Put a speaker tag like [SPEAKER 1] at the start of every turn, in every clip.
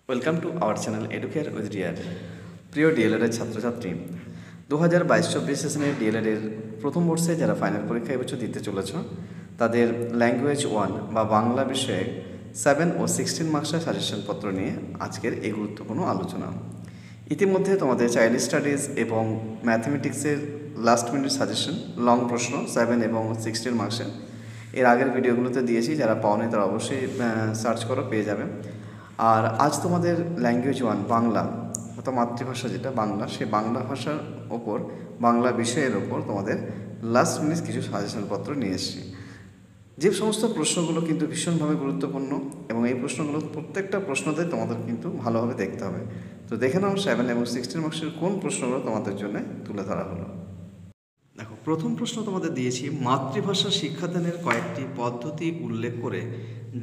[SPEAKER 1] Welcome to our channel Educare with dear. প্রিয় ডিএলএডের ছাত্রছাত্রী, 2022-24 সেশনের ডিএলএডের প্রথম বর্ষে যারা ফাইনাল পরীক্ষা এবছর দিতে চলেছ, তাদের ল্যাঙ্গুয়েজ 1 বা বাংলা বিষয়ে 7 ও 16 মার্কসের সাজেশনপত্র নিয়ে আজকের এই গুরুত্বপূর্ণ আলোচনা। ইতিমধ্যে তোমাদের চাইল্ড স্টাডিজ এবং ম্যাথমেটিক্সের লাস্ট মিনিট সাজেশন লং প্রশ্ন 7 এবং 16 মার্কসের এর আগের ভিডিওগুলোতে দিয়েছি, যারা পাওনি তারা অবশ্যই সার্চ করো, পেয়ে যাবে। আর আজ তোমাদের ল্যাঙ্গুয়েজ 1 বাংলা অর্থাৎ মাতৃভাষা যেটা বাংলা, সেই বাংলা ভাষার ওপর, বাংলা বিষয়ের ওপর তোমাদের লাস্ট মিনিট কিছু সাজেশনপত্র নিয়ে এসেছি। যে সমস্ত প্রশ্নগুলো কিন্তু ভীষণভাবে গুরুত্বপূর্ণ এবং এই প্রশ্নগুলো প্রত্যেকটা প্রশ্নতে তোমাদের কিন্তু ভালোভাবে দেখতে হবে। তো দেখে নাও 7 এবং 16 মার্কসের কোন প্রশ্নগুলো তোমাদের জন্য তুলে ধরা হলো। দেখো, প্রথম প্রশ্ন তোমাদের দিয়েছি, মাতৃভাষা শিক্ষাদানের কয়েকটি পদ্ধতি উল্লেখ করে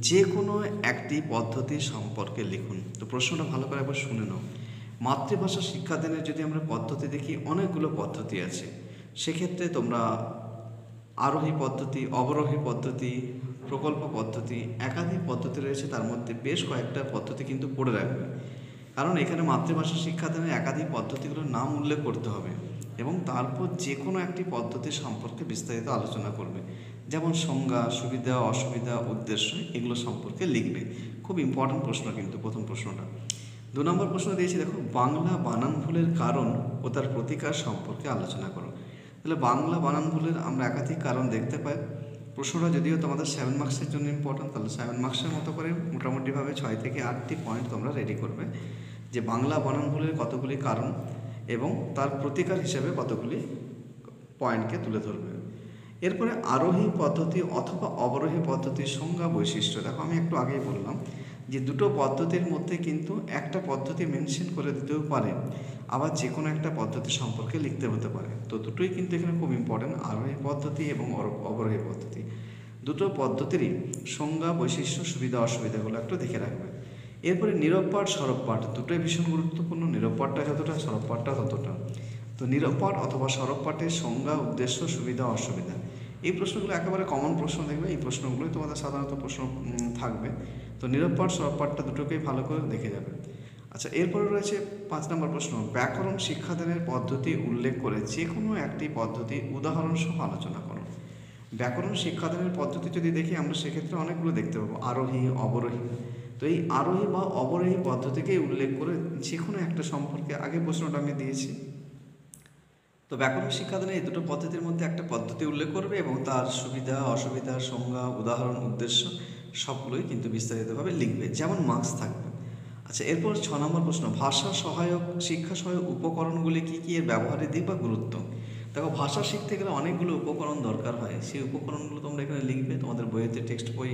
[SPEAKER 1] যে কোনো একটি পদ্ধতি সম্পর্কে লিখুন। তো প্রশ্নটা ভালো করে একবার শুনে নাও। মাতৃভাষা শিক্ষাদানের যদি আমরা পদ্ধতি দেখি, অনেকগুলো পদ্ধতি আছে। সেক্ষেত্রে তোমরা আরোহী পদ্ধতি, অবরোহী পদ্ধতি, প্রকল্প পদ্ধতি, একাধিক পদ্ধতি রয়েছে, তার মধ্যে বেশ কয়েকটা পদ্ধতি কিন্তু পড়ে রাখবে, কারণ এখানে মাতৃভাষা শিক্ষাদানের একাধিক পদ্ধতিগুলোর নাম উল্লেখ করতে হবে এবং তারপর যে কোনো একটি পদ্ধতি সম্পর্কে বিস্তারিত আলোচনা করবে, যেমন সংজ্ঞা, সুবিধা, অসুবিধা, উদ্দেশ্য, এগুলো সম্পর্কে লিখবে। খুব ইম্পর্ট্যান্ট প্রশ্ন কিন্তু প্রথম প্রশ্নটা। 2 নম্বর প্রশ্ন দিয়েছি, দেখো, বাংলা বানান ভুলের কারণ ও তার প্রতিকার সম্পর্কে আলোচনা করো। তাহলে বাংলা বানান ভুলের আমরা একাধিক কারণ দেখতে পাই। প্রশ্নটা যদিও তোমাদের 7 মার্কসের জন্য ইম্পর্ট্যান্ট, তাহলে 7 মার্কসের মতো করে মোটামুটিভাবে 6 থেকে 8টি পয়েন্ট তোমরা রেডি করবে, যে বাংলা বানান ভুলের কতগুলি কারণ এবং তার প্রতিকার হিসেবে কতগুলি পয়েন্টকে তুলে ধরবে। এরপরে আরোহী পদ্ধতি অথবা অবরোহী পদ্ধতির সংজ্ঞা, বৈশিষ্ট্য। দেখো, আমি একটু আগেই বললাম যে দুটো পদ্ধতির মধ্যে কিন্তু একটা পদ্ধতি মেনশন করে দিতেও পারে, আবার যে কোনো একটা পদ্ধতি সম্পর্কে লিখতে হতে পারে। তো দুটোই কিন্তু এখানে খুব ইম্পর্টেন্ট, আরোহী পদ্ধতি এবং অবরোহী পদ্ধতি। দুটো পদ্ধতিরই সংজ্ঞা, বৈশিষ্ট্য, সুবিধা, অসুবিধাগুলো একটু দেখে রাখবে। এরপরে নীরব পাঠ, সরব পাঠ, দুটোই ভীষণ গুরুত্বপূর্ণ। নীরব পাঠটা যতটা, সরব পাঠটা ততটা। তো নীরব পাঠ অথবা সরব পাঠের সংজ্ঞা, উদ্দেশ্য, সুবিধা, অসুবিধা, এই প্রশ্নগুলো একেবারে কমন প্রশ্ন দেখবে, এই প্রশ্নগুলোই তোমাদের সাধারণত প্রশ্ন থাকবে। তো নীরব পাঠ, সরব পাঠটা দুটোকেই ভালো করে দেখে যাবে। আচ্ছা, এরপরে রয়েছে 5 নম্বর প্রশ্ন, ব্যাকরণ শিক্ষাদানের পদ্ধতি উল্লেখ করে যে কোনো একটি পদ্ধতি উদাহরণসহ আলোচনা করো। ব্যাকরণ শিক্ষাদানের পদ্ধতি যদি দেখি আমরা, সেক্ষেত্রে অনেকগুলো দেখতে পাবো, আরোহী, অবরোহী। তো এই আরোহী বা অবরোহী পদ্ধতিকেই উল্লেখ করে যে কোনো একটা সম্পর্কে, আগে প্রশ্নটা আমি দিয়েছি। তো ব্যাকরণ শিক্ষাদানের এই দুটো পদ্ধতির মধ্যে একটা পদ্ধতি উল্লেখ করবে এবং তার সুবিধা, অসুবিধা, সংজ্ঞা, উদাহরণ, উদ্দেশ্য সবগুলোই কিন্তু বিস্তারিতভাবে লিখবে, যেমন মার্কস থাকবে। আচ্ছা, এরপর 6 নম্বর প্রশ্ন, ভাষা সহায়ক, শিক্ষা সহায়ক উপকরণগুলি কী কী, এর ব্যবহারের দিক বা গুরুত্ব। দেখো, ভাষা শিখতে গেলে অনেকগুলো উপকরণ দরকার হয়, সেই উপকরণগুলো তোমরা এখানে লিখবে, তোমাদের বইয়েতে টেক্সট বই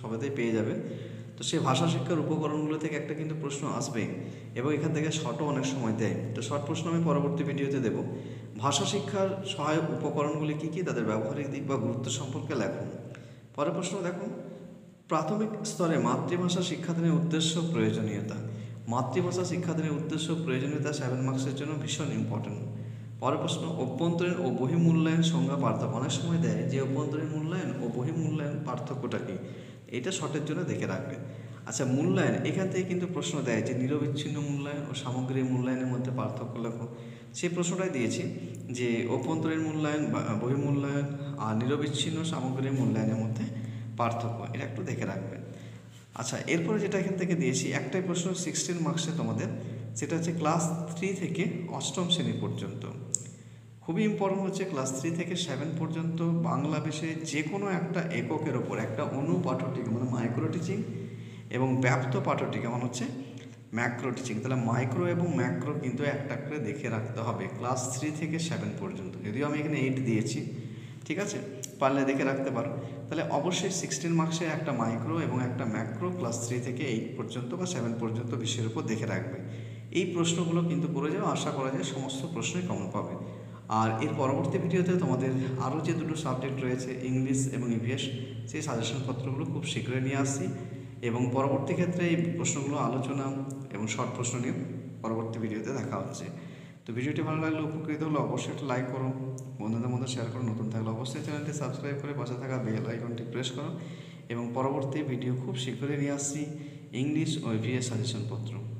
[SPEAKER 1] সবাইতেই পেয়ে যাবে। তো সেই ভাষা শিক্ষার উপকরণগুলো থেকে একটা কিন্তু প্রশ্ন আসবেই এবং এখান থেকে শর্টও অনেক সময় দেয়। তো শর্ট প্রশ্ন আমি পরবর্তী ভিডিওতে দেবো। ভাষা শিক্ষার সহায়ক উপকরণগুলি কী কী, তাদের ব্যবহারিক দিক বা গুরুত্ব সম্পর্কে লেখো। পরের প্রশ্ন দেখো, প্রাথমিক স্তরে মাতৃভাষা শিক্ষাদানের উদ্দেশ্য, প্রয়োজনীয়তা। মাতৃভাষা শিক্ষাদানের উদ্দেশ্য, প্রয়োজনীয়তা 7 মার্কসের জন্য ভীষণ ইম্পর্টেন্ট। পরের প্রশ্ন, অভ্যন্তরীণ ও বহিঃমূল্যায়ন সংজ্ঞা, পার্থক্য। অনেক সময় দেয় যে অভ্যন্তরীণ মূল্যায়ন ও বহিঃমূল্যায়ন পার্থক্যটা কী, এটা শর্টের জন্য দেখে রাখবে। আচ্ছা, মূল্যায়ন, এখান থেকে কিন্তু প্রশ্ন দেয় যে নিরবিচ্ছিন্ন মূল্যায়ন ও সামগ্রিক মূল্যায়নের মধ্যে পার্থক্য লেখো। সেই প্রশ্নটাই দিয়েছি যে অভ্যন্তরীণ মূল্যায়ন, বহিঃমূল্যায়ন আর নিরবিচ্ছিন্ন সামগ্রিক মূল্যায়নের মধ্যে পার্থক্য, এটা একটু দেখে রাখবেন। আচ্ছা, এরপরে যেটা এখান থেকে দিয়েছি, একটাই প্রশ্ন 16 মার্কসে তোমাদের, সেটা হচ্ছে ক্লাস 3 থেকে 8ম শ্রেণী পর্যন্ত। খুবই ইম্পর্টেন্ট হচ্ছে ক্লাস 3 থেকে 7 পর্যন্ত বাংলা বিষয়ে যে কোনো একটা এককের ওপর একটা অনুপাঠটিকা মানে মাইক্রো টিচিং এবং ব্যাপ্ত পাঠটিকা মানে হচ্ছে ম্যাক্রো টিচিং। তাহলে মাইক্রো এবং ম্যাক্রো কিন্তু একটা করে দেখে রাখতে হবে ক্লাস 3 থেকে 7 পর্যন্ত, যদিও আমি এখানে 8 দিয়েছি, ঠিক আছে, পারলে দেখে রাখতে পারো। তাহলে অবশ্যই 16 মার্কসে একটা মাইক্রো এবং একটা ম্যাক্রো ক্লাস 3 থেকে 8 পর্যন্ত বা 7 পর্যন্ত বিষয়ের উপর দেখে রাখবে। এই প্রশ্নগুলো কিন্তু করে যাও, আশা করা যায় সমস্ত প্রশ্নই কমন পাবে। আর এর পরবর্তী ভিডিওতে তোমাদের আরও যে দুটো সাবজেক্ট রয়েছে, ইংলিশ এবং ইভিএস, সেই সাজেশনপত্রগুলো খুব শীঘ্রই নিয়ে আসছি এবং পরবর্তী ক্ষেত্রে এই প্রশ্নগুলো আলোচনা এবং শর্ট প্রশ্ন নিয়ে পরবর্তী ভিডিওতে দেখা হচ্ছে। তো ভিডিওটি ভালো লাগলে, উপকৃত হলে অবশ্যই একটা লাইক করো, বন্ধুদের মধ্যে শেয়ার করো, নতুন থাকলে অবশ্যই চ্যানেলটি সাবস্ক্রাইব করে পাশে থাকা বেল আইকনটি প্রেস করো এবং পরবর্তী ভিডিও খুব শীঘ্রই নিয়ে আসছি ইংলিশ ও ইভিএস সাজেশনপত্র।